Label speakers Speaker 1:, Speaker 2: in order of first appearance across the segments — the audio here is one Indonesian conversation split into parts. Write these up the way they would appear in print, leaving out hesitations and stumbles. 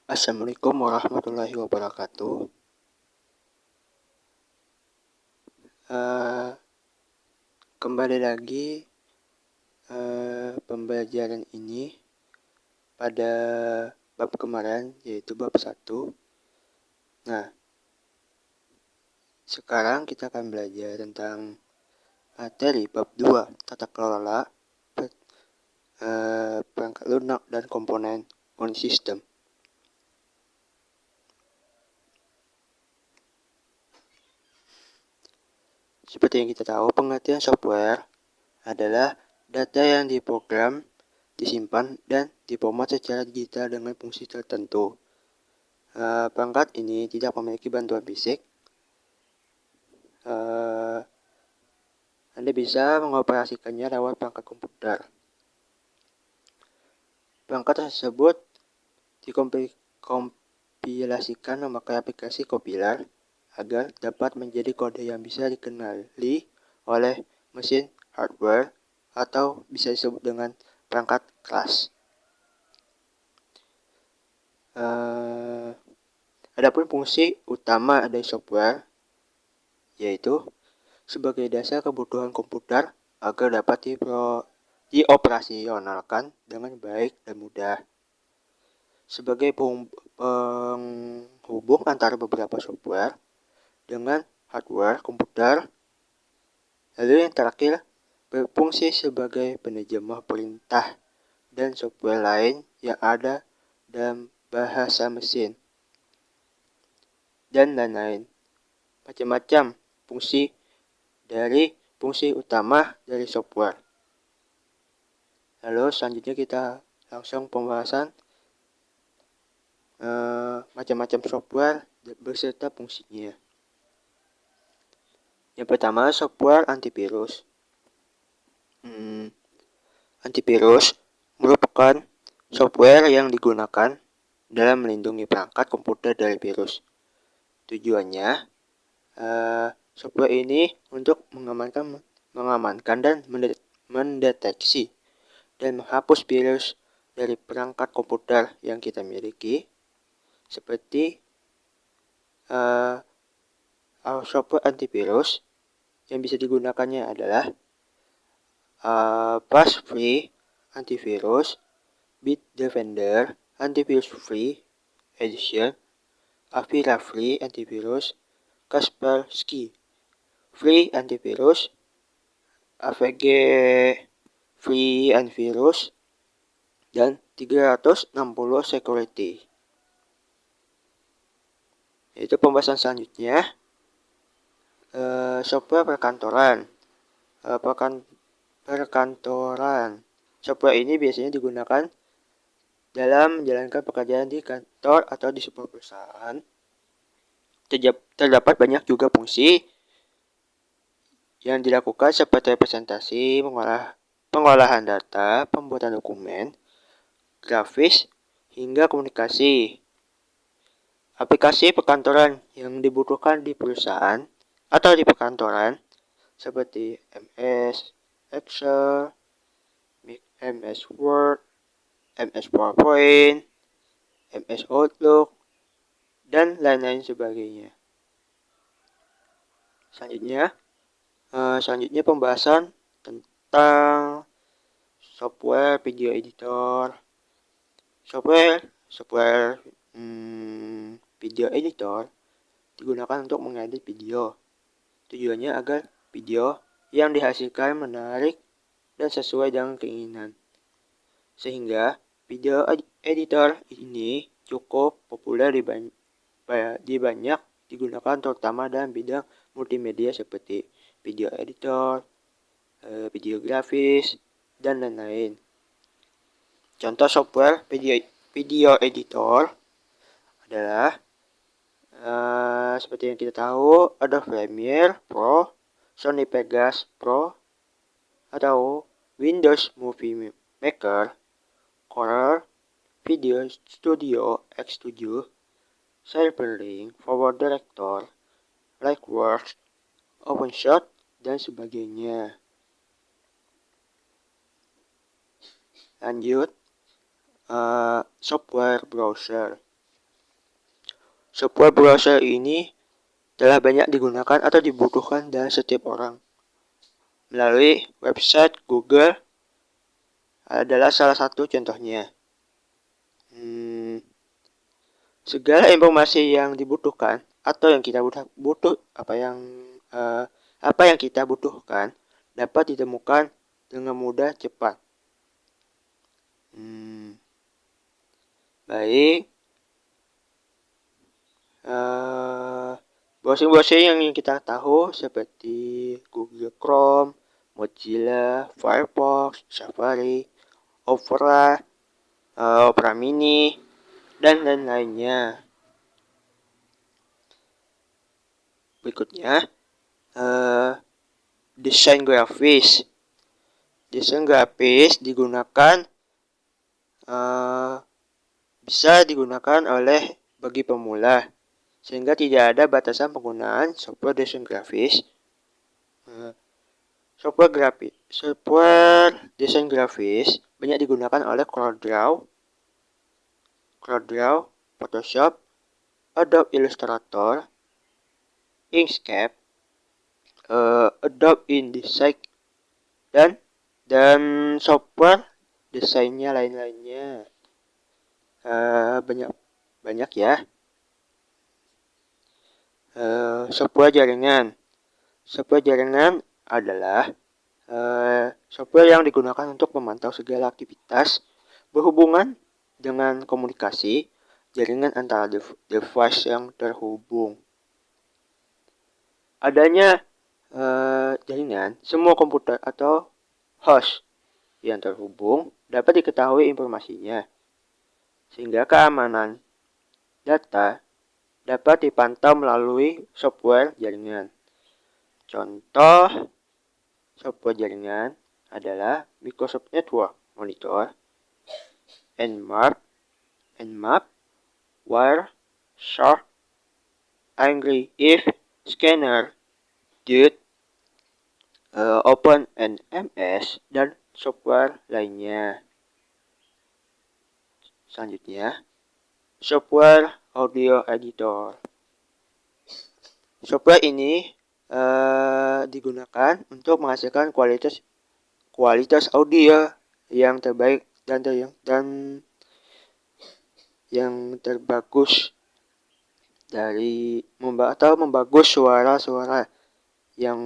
Speaker 1: Assalamualaikum warahmatullahi wabarakatuh. Eh, Kembali lagi pembelajaran ini pada bab kemarin, yaitu bab 1. Nah, sekarang kita akan belajar tentang materi bab 2, tata kelola perangkat lunak dan komponen on system. Seperti yang kita tahu, pengertian software adalah data yang diprogram, disimpan, dan diformat secara digital dengan fungsi tertentu. Perangkat ini tidak memiliki bantuan fisik. Anda bisa mengoperasikannya lewat perangkat komputer. Perangkat tersebut dikompilasikan memakai aplikasi compiler agar dapat menjadi kode yang bisa dikenali oleh mesin hardware atau bisa disebut dengan perangkat kelas. Adapun fungsi utama dari software yaitu sebagai dasar kebutuhan komputer agar dapat dioperasionalkan dengan baik dan mudah. Sebagai penghubung antara beberapa software dengan hardware komputer. Lalu yang terakhir, berfungsi sebagai penerjemah perintah dan software lain yang ada dalam bahasa mesin. Dan lain-lain. Macam-macam fungsi dari fungsi utama dari software. Lalu selanjutnya kita langsung pembahasan macam-macam software beserta fungsinya. Yang pertama, software antivirus. Antivirus merupakan software yang digunakan dalam melindungi perangkat komputer dari virus. Tujuannya, software ini untuk mengamankan dan mendeteksi dan menghapus virus dari perangkat komputer yang kita miliki, seperti software antivirus yang bisa digunakannya adalah Fuzzfree Antivirus, Bitdefender Antivirus Free Edition, Avira Free Antivirus, Kaspersky Free Antivirus, AVG Free Antivirus, dan 360 Security. Itu pembahasan selanjutnya, software perkantoran. Perkantoran. Software ini biasanya digunakan dalam menjalankan pekerjaan di kantor atau di sebuah perusahaan. Terdapat banyak juga fungsi yang dilakukan seperti representasi, pengolahan data, pembuatan dokumen, grafis, hingga komunikasi. Aplikasi perkantoran yang dibutuhkan di perusahaan atau di perkantoran seperti MS Excel, MS Word, MS PowerPoint, MS Outlook, dan lain-lain sebagainya. Selanjutnya pembahasan tentang software video editor. Software video editor digunakan untuk mengedit video. Tujuannya agar video yang dihasilkan menarik dan sesuai dengan keinginan. Sehingga video editor ini cukup populer banyak digunakan terutama dalam bidang multimedia seperti video editor, video grafis, dan lain-lain. Contoh software video editor adalah seperti yang kita tahu, Adobe Premiere Pro, Sony Vegas Pro, atau Windows Movie Maker, Corel, Video Studio X7, Silverlink, Forward Director, Lightworks, OpenShot, dan sebagainya. Lanjut, software browser. Software browser ini telah banyak digunakan atau dibutuhkan oleh setiap orang. Melalui website Google adalah salah satu contohnya. Segala informasi yang dibutuhkan atau yang kita apa yang kita butuhkan dapat ditemukan dengan mudah cepat. Baik. Browsing-browsing yang kita tahu seperti Google Chrome, Mozilla, Firefox, Safari, Opera, Opera Mini, dan lain-lainnya. Berikutnya, desain grafis. Desain grafis bisa digunakan bagi pemula, sehingga tidak ada batasan penggunaan software desain grafis. Software desain grafis banyak digunakan oleh CorelDRAW, Photoshop, Adobe Illustrator, Inkscape, Adobe InDesign, dan software desainnya lain-lainnya. Banyak ya. Software jaringan. Software jaringan adalah software yang digunakan untuk memantau segala aktivitas berhubungan dengan komunikasi jaringan antara device yang terhubung. Adanya jaringan, semua komputer atau host yang terhubung dapat diketahui informasinya, sehingga keamanan data dapat dipantau melalui software jaringan. Contoh software jaringan adalah Microsoft Network Monitor, Nmap, Wireshark, Angry If, Scanner, Dude, OpenNMS, dan software lainnya. Selanjutnya, software audio editor. Software ini digunakan untuk menghasilkan kualitas audio yang terbaik dan yang terbagus membagus suara-suara yang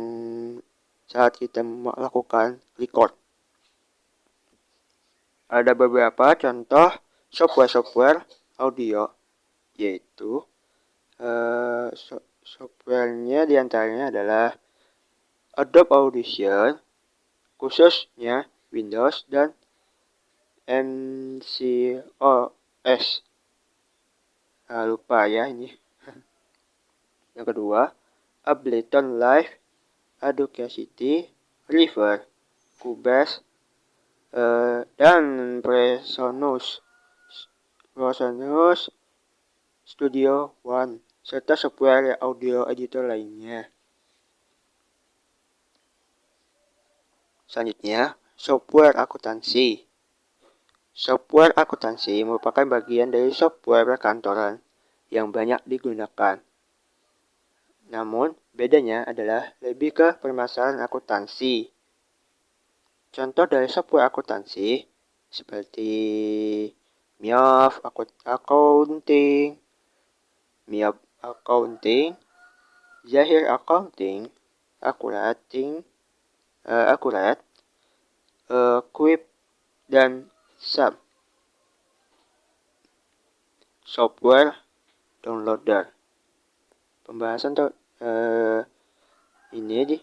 Speaker 1: saat kita melakukan record. Ada beberapa contoh software audio, yaitu softwarenya diantaranya adalah Adobe Audition, khususnya Windows dan MCOS. Lupa ya ini. Yang kedua, Ableton Live, Audacity, Reaper, Cubase, dan Presonus Studio One, serta software audio editor lainnya. Selanjutnya, software akuntansi. Software akuntansi merupakan bagian dari software perkantoran yang banyak digunakan. Namun, bedanya adalah lebih ke permasalahan akuntansi. Contoh dari software akuntansi seperti MIOF Accounting, Zahir Accounting, Accurate, Quip, dan SAP. Software downloader. Pembahasan ini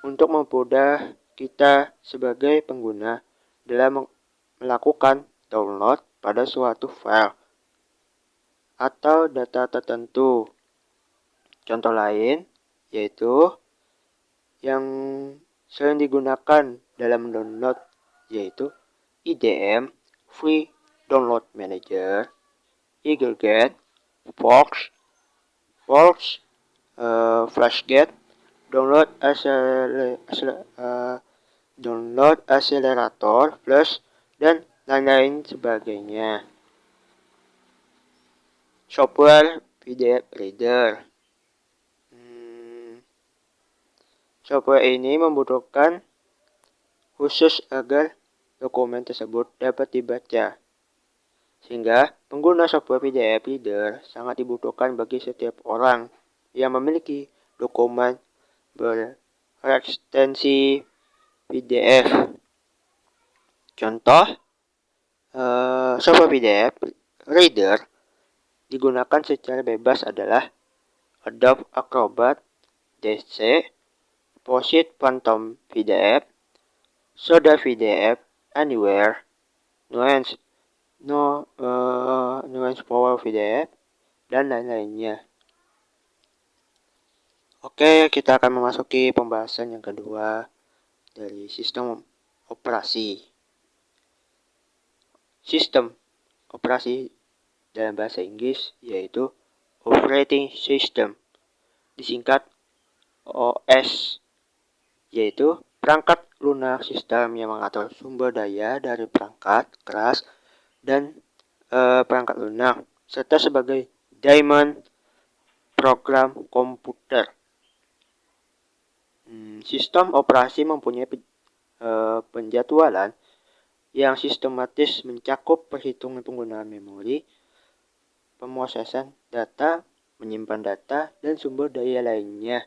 Speaker 1: untuk mempermudah kita sebagai pengguna dalam melakukan download pada suatu file atau data tertentu. Contoh lain yaitu yang sering digunakan dalam download yaitu IDM, Free Download Manager, Eaglegate, Fox, Flashgate, Download Accelerator Plus, dan lain-lain sebagainya. Software PDF Reader. Software ini membutuhkan khusus agar dokumen tersebut dapat dibaca. Sehingga pengguna software PDF Reader sangat dibutuhkan bagi setiap orang yang memiliki dokumen berekstensi PDF. Contoh, software PDF Reader digunakan secara bebas adalah Adobe Acrobat DC, Posit Phantom PDF, Soda PDF Anywhere, Nuance Power PDF, dan lain-lainnya. Oke, kita akan memasuki pembahasan yang kedua dari sistem operasi. Sistem operasi dalam bahasa Inggris yaitu Operating System, disingkat OS, yaitu perangkat lunak sistem yang mengatur sumber daya dari perangkat keras dan perangkat lunak, serta sebagai daemon program komputer. Sistem operasi mempunyai penjadwalan yang sistematis mencakup perhitungan penggunaan memori, pemrosesan data, menyimpan data, dan sumber daya lainnya.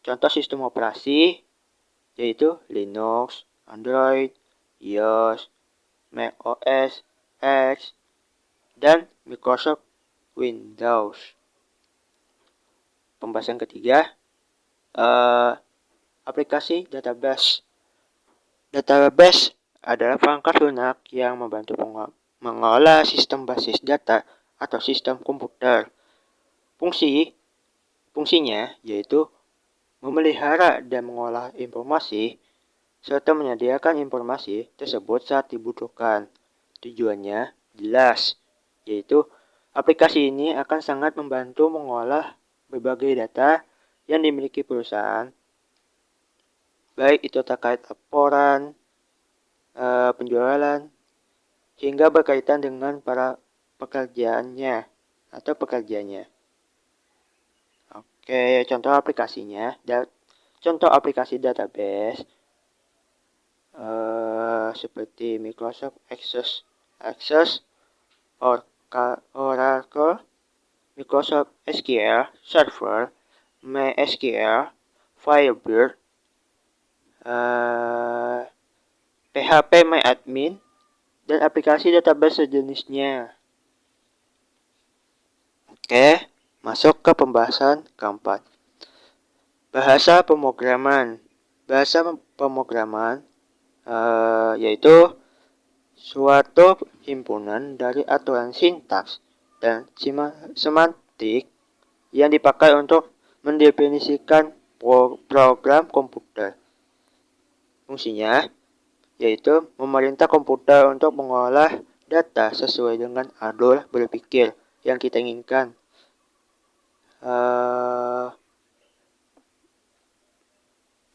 Speaker 1: Contoh sistem operasi yaitu Linux, Android, iOS, Mac OS X, dan Microsoft Windows. Pembahasan ketiga, aplikasi database. Database adalah perangkat lunak yang membantu mengolah sistem basis data atau sistem komputer. Fungsinya yaitu memelihara dan mengolah informasi serta menyediakan informasi tersebut saat dibutuhkan. Tujuannya jelas, yaitu aplikasi ini akan sangat membantu mengolah berbagai data yang dimiliki perusahaan, baik itu terkait laporan, penjualan, hingga berkaitan dengan para pekerjanya. Oke, contoh aplikasinya. Contoh aplikasi database seperti Microsoft Access, Oracle, Microsoft SQL Server, MySQL, Firebird, PHP MyAdmin, dan aplikasi database sejenisnya. Oke, masuk ke pembahasan keempat. Bahasa pemrograman. Bahasa pemrograman yaitu suatu himpunan dari aturan sintaks dan semantik yang dipakai untuk mendefinisikan program komputer. Fungsinya yaitu memerintah komputer untuk mengolah data sesuai dengan alur berpikir yang kita inginkan.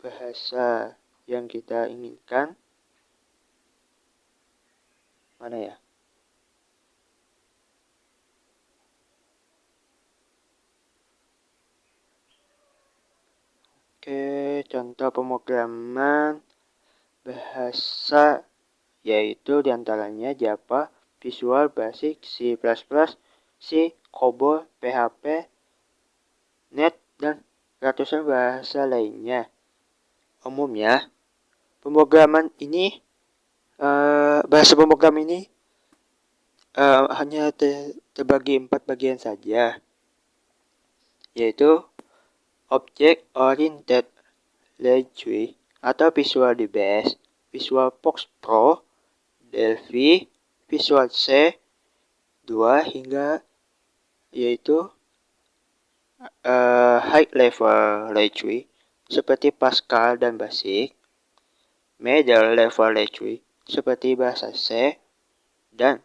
Speaker 1: Bahasa yang kita inginkan mana ya? Oke, contoh pemrograman bahasa yaitu diantaranya Java, Visual Basic, C++, C, COBOL, PHP, Net, dan ratusan bahasa lainnya. Umumnya, bahasa pemrogram ini hanya terbagi 4 bagian saja, yaitu Object Oriented Language atau Visual Basic, Visual Fox Pro, Delphi, Visual C 2 hingga yaitu high level language seperti Pascal dan Basic, middle level language seperti bahasa C, dan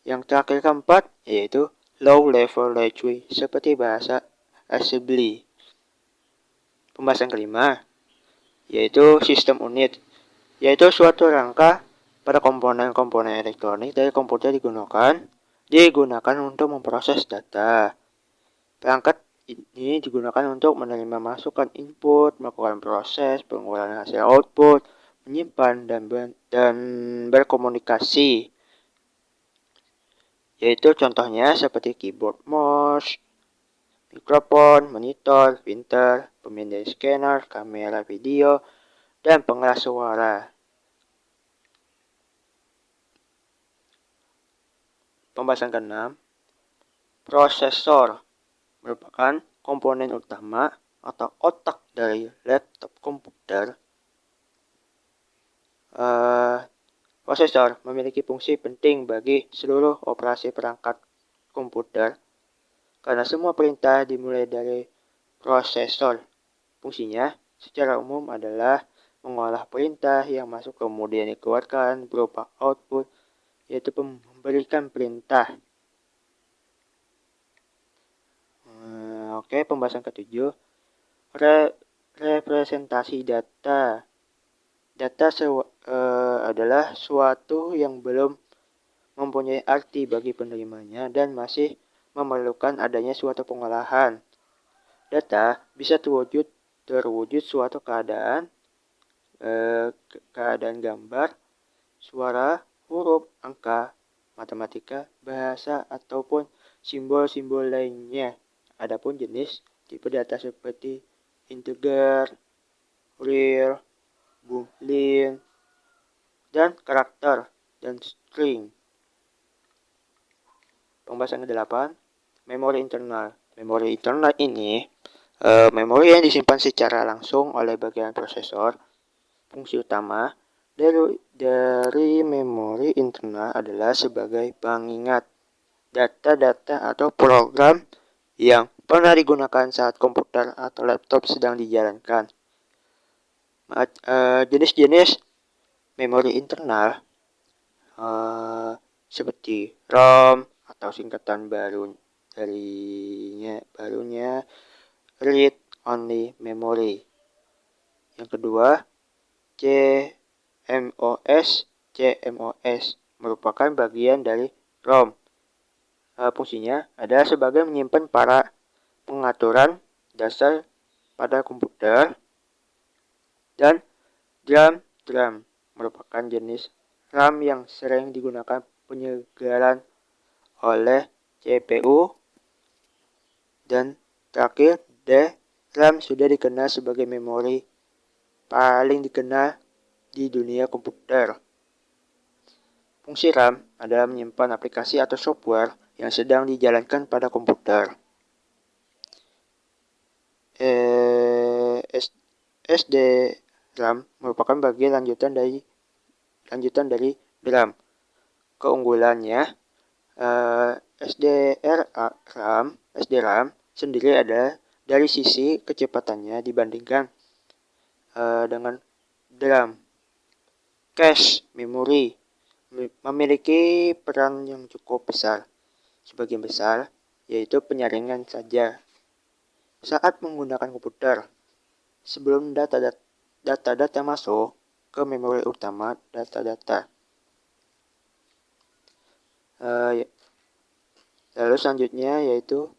Speaker 1: yang terakhir keempat yaitu low level language seperti bahasa assembly. Pembahasan kelima yaitu sistem unit, yaitu suatu rangka pada komponen-komponen elektronik dari komputer digunakan digunakan untuk memproses data. Perangkat ini digunakan untuk menerima masukan input, melakukan proses, pengumpulan hasil output, menyimpan, dan berkomunikasi. Yaitu contohnya seperti keyboard, mouse, mikrofon, monitor, printer, pemindai scanner, kamera video, dan pengeras suara. Pembahasan ke-6, prosesor merupakan komponen utama atau otak dari laptop komputer. Prosesor memiliki fungsi penting bagi seluruh operasi perangkat komputer karena semua perintah dimulai dari prosesor. Fungsinya secara umum adalah mengolah perintah yang masuk kemudian dikeluarkan berupa output, yaitu memberikan perintah. Oke, pembahasan ke-7, representasi data. Data adalah suatu yang belum mempunyai arti bagi penerimanya dan masih memerlukan adanya suatu pengolahan. Data bisa terwujud suatu keadaan gambar, suara, huruf, angka, matematika, bahasa, ataupun simbol-simbol lainnya. Adapun jenis tipe data seperti integer, real, boolean, dan karakter, dan string. Pembahasan ke-8, memori internal. Memori internal ini memori yang disimpan secara langsung oleh bagian prosesor. Fungsi utama dari memori internal adalah sebagai pengingat data-data atau program yang pernah digunakan saat komputer atau laptop sedang dijalankan. Jenis-jenis memori internal seperti ROM atau singkatan barunya read only memory. Yang kedua, CMOS merupakan bagian dari ROM. Fungsinya adalah sebagai menyimpan para pengaturan dasar pada komputer. Dan DRAM merupakan jenis RAM yang sering digunakan penyegaran oleh CPU. Dan terakhir, DRAM sudah dikenal sebagai memori paling dikenal di dunia komputer. Fungsi RAM adalah menyimpan aplikasi atau software yang sedang dijalankan pada komputer. SDRAM merupakan bagian lanjutan dari DRAM. Keunggulannya, SDRAM sendiri adalah dari sisi kecepatannya dibandingkan dengan DRAM. Cache memori memiliki peran yang cukup besar. Sebagian besar yaitu penyaringan saja. Saat menggunakan komputer, sebelum data-data masuk ke memori utama data-data. Lalu selanjutnya yaitu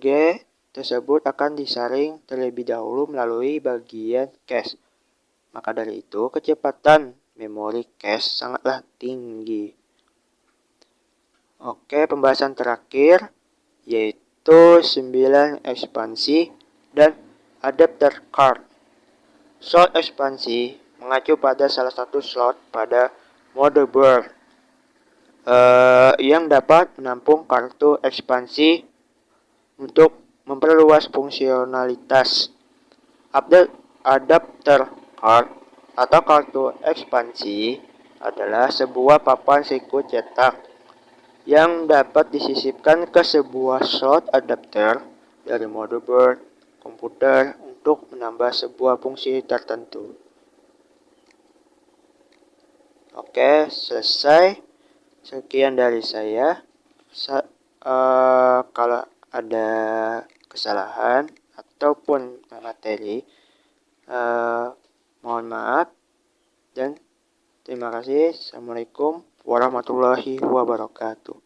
Speaker 1: G tersebut akan disaring terlebih dahulu melalui bagian cache. Maka dari itu kecepatan memori cache sangatlah tinggi. Oke, pembahasan terakhir yaitu 9 ekspansi dan adapter card. Slot ekspansi mengacu pada salah satu slot pada motherboard yang dapat menampung kartu ekspansi untuk memperluas fungsionalitas. Adapter card atau kartu ekspansi adalah sebuah papan sirkuit cetak yang dapat disisipkan ke sebuah slot adapter dari motherboard komputer untuk menambah sebuah fungsi tertentu. Oke, selesai. Sekian dari saya. Kalau ada kesalahan ataupun materi, mohon maaf dan terima kasih. Assalamualaikum warahmatullahi wabarakatuh.